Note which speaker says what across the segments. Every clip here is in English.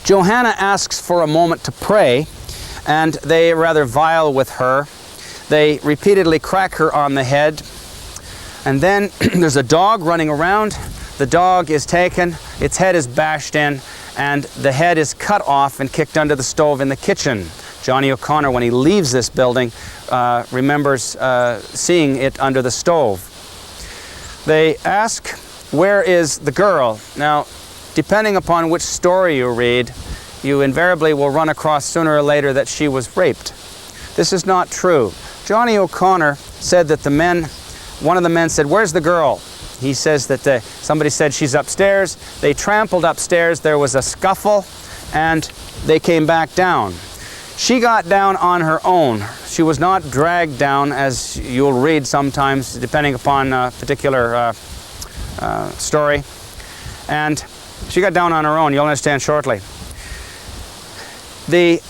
Speaker 1: Johanna asks for a moment to pray, and they rather vile with her. They repeatedly crack her on the head. And then there's a dog running around. The dog is taken, its head is bashed in, and the head is cut off and kicked under the stove in the kitchen. Johnny O'Connor, when he leaves this building, remembers seeing it under the stove. They ask, where is the girl? Now, depending upon which story you read, you invariably will run across sooner or later that she was raped. This is not true. Johnny O'Connor said that one of the men said, where's the girl? He says that somebody said she's upstairs. They trampled upstairs, there was a scuffle, and they came back down. She got down on her own. She was not dragged down, as you'll read sometimes, depending upon a particular story. And she got down on her own, you'll understand shortly. The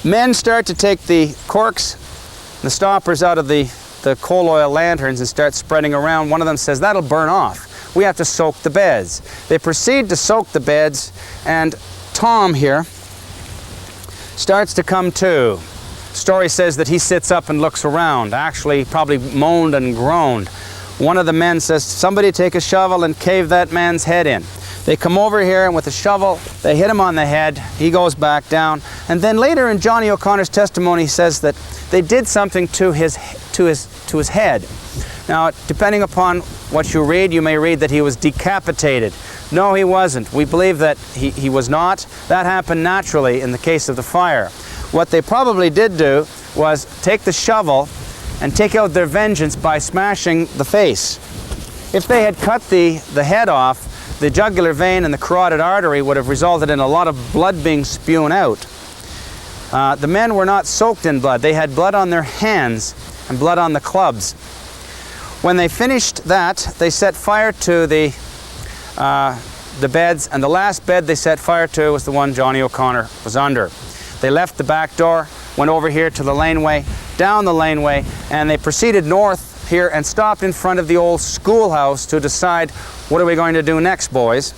Speaker 1: men start to take the corks, the stoppers out of the coal oil lanterns and start spreading around. One of them says, that'll burn off. We have to soak the beds. They proceed to soak the beds, and Tom here starts to come to. Story says that he sits up and looks around. Actually, probably moaned and groaned. One of the men says, somebody take a shovel and cave that man's head in. They come over here, and with a shovel, they hit him on the head. He goes back down. And then later in Johnny O'Connor's testimony, he says that they did something to his head. Now, depending upon what you read, you may read that he was decapitated. No, he wasn't. We believe that he was not. That happened naturally in the case of the fire. What they probably did do was take the shovel and take out their vengeance by smashing the face. If they had cut the head off, the jugular vein and the carotid artery would have resulted in a lot of blood being spewed out. The men were not soaked in blood. They had blood on their hands and blood on the clubs. When they finished that, they set fire to the beds, and the last bed they set fire to was the one Johnny O'Connor was under. They left the back door, went over here to the laneway, down the laneway, and they proceeded north here and stopped in front of the old schoolhouse to decide, what are we going to do next, boys?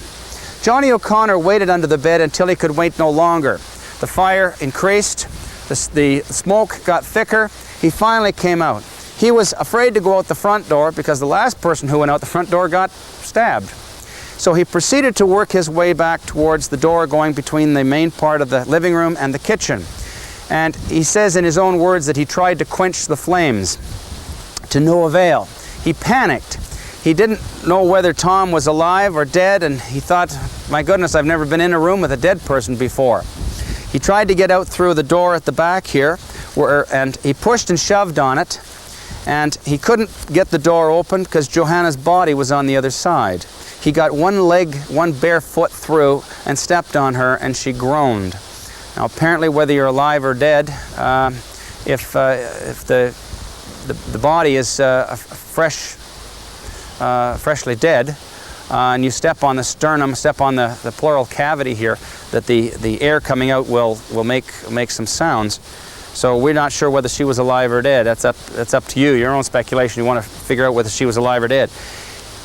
Speaker 1: Johnny O'Connor waited under the bed until he could wait no longer. The fire increased, the smoke got thicker. He finally came out. He was afraid to go out the front door because the last person who went out the front door got stabbed. So he proceeded to work his way back towards the door going between the main part of the living room and the kitchen. And he says in his own words that he tried to quench the flames to no avail. He panicked. He didn't know whether Tom was alive or dead, and he thought, my goodness, I've never been in a room with a dead person before. He tried to get out through the door at the back here, and he pushed and shoved on it, and he couldn't get the door open because Johanna's body was on the other side. He got one bare foot through and stepped on her, and she groaned. Now, apparently, whether you're alive or dead, if the body is freshly dead, and you step on the sternum, step on the pleural cavity here, that the air coming out will make some sounds. So we're not sure whether she was alive or dead. That's up to you, your own speculation. You want to figure out whether she was alive or dead.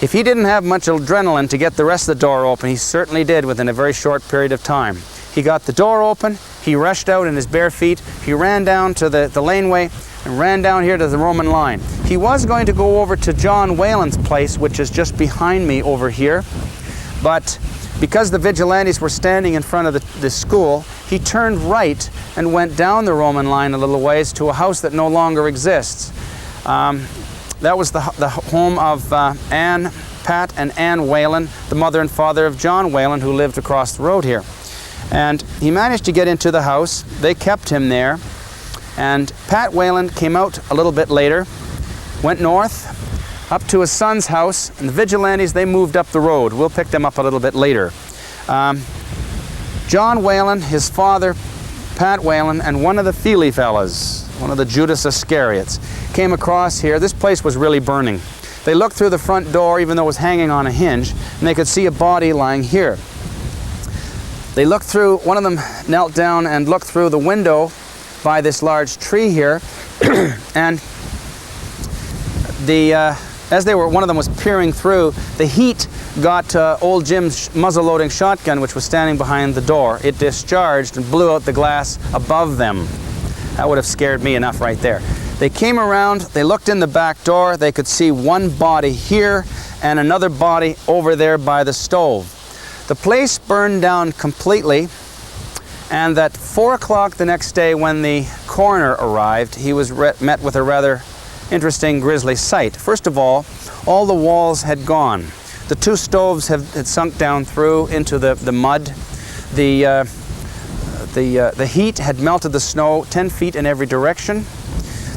Speaker 1: If he didn't have much adrenaline to get the rest of the door open, he certainly did within a very short period of time. He got the door open, he rushed out in his bare feet, he ran down to the laneway and ran down here to the Roman line. He was going to go over to John Whalen's place, which is just behind me over here, but because the vigilantes were standing in front of the school, he turned right and went down the Roman line a little ways to a house that no longer exists. That was the home of Pat and Ann Whalen, the mother and father of John Whalen, who lived across the road here. And he managed to get into the house. They kept him there. And Pat Whalen came out a little bit later, went north, up to his son's house, and the vigilantes, they moved up the road. We'll pick them up a little bit later. John Whalen, his father, Pat Whalen, and one of the Feely fellas, one of the Judas Iscariots, came across here. This place was really burning. They looked through the front door, even though it was hanging on a hinge, and they could see a body lying here. They looked through, one of them knelt down and looked through the window by this large tree here, and as one of them was peering through, the heat got old Jim's muzzle-loading shotgun, which was standing behind the door. It discharged and blew out the glass above them. That would have scared me enough right there. They came around, they looked in the back door, they could see one body here and another body over there by the stove. The place burned down completely, and at 4 o'clock the next day when the coroner arrived, he was met with a rather interesting grisly sight. First of all the walls had gone. The 2 stoves had sunk down through into the mud. The heat had melted the snow 10 feet in every direction.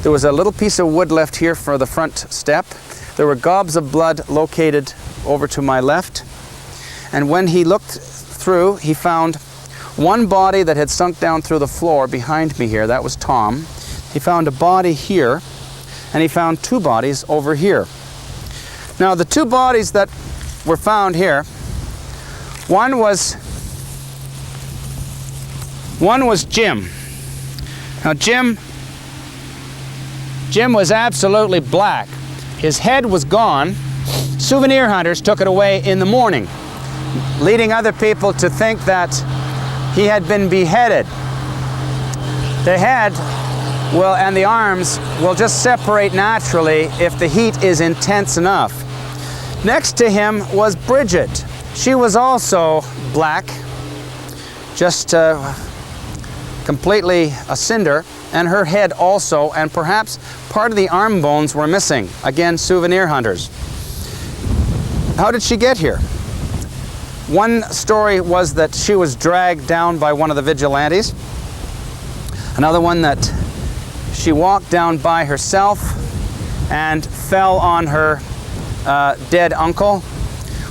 Speaker 1: There was a little piece of wood left here for the front step. There were gobs of blood located over to my left. And when he looked through, he found one body that had sunk down through the floor behind me here. That was Tom. He found a body here, and he found 2 bodies over here. Now, the 2 bodies that were found here, one was Jim. Now, Jim was absolutely black. His head was gone. Souvenir hunters took it away in the morning, leading other people to think that he had been beheaded. The head and the arms will just separate naturally if the heat is intense enough. Next to him was Bridget. She was also black, just completely a cinder, and her head also, and perhaps part of the arm bones were missing. Again, souvenir hunters. How did she get here? One story was that she was dragged down by one of the vigilantes. Another one that she walked down by herself and fell on her dead uncle.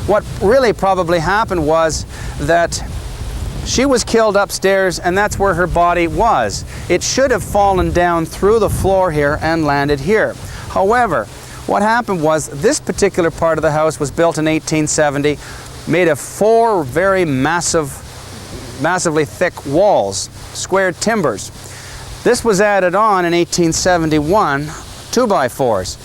Speaker 1: What really probably happened was that she was killed upstairs, and that's where her body was. It should have fallen down through the floor here and landed here. However, what happened was this particular part of the house was built in 1870, made of 4 very massively thick walls, squared timbers. This was added on in 1871, 2x4s.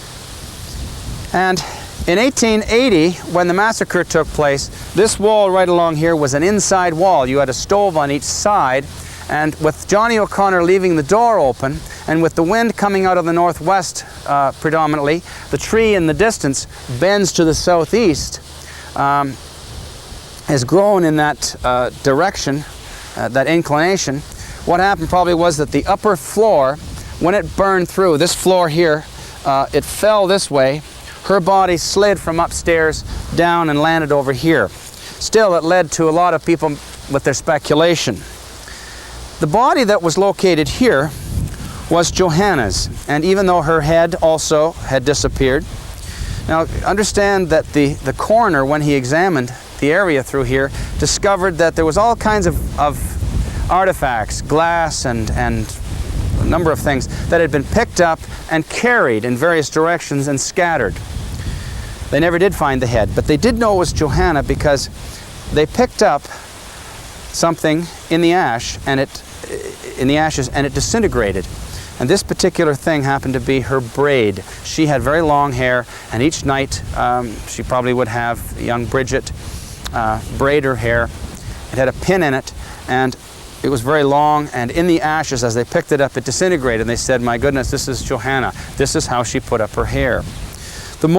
Speaker 1: And in 1880, when the massacre took place, this wall right along here was an inside wall. You had a stove on each side, and with Johnny O'Connor leaving the door open, and with the wind coming out of the northwest predominantly, the tree in the distance bends to the southeast, has grown in that direction, that inclination. What happened probably was that the upper floor, when it burned through, this floor here, it fell this way. Her body slid from upstairs down and landed over here. Still, it led to a lot of people with their speculation. The body that was located here was Johanna's, and even though her head also had disappeared. Now, understand that the coroner, when he examined the area through here, discovered that there was all kinds of artifacts, glass and a number of things that had been picked up and carried in various directions and scattered. They never did find the head, but they did know it was Johanna because they picked up something in the ashes and it disintegrated. And this particular thing happened to be her braid. She had very long hair, and each night she probably would have young Bridget braid her hair. It had a pin in it, and it was very long, and in the ashes, as they picked it up, it disintegrated. And they said, "My goodness, this is Johanna. This is how she put up her hair."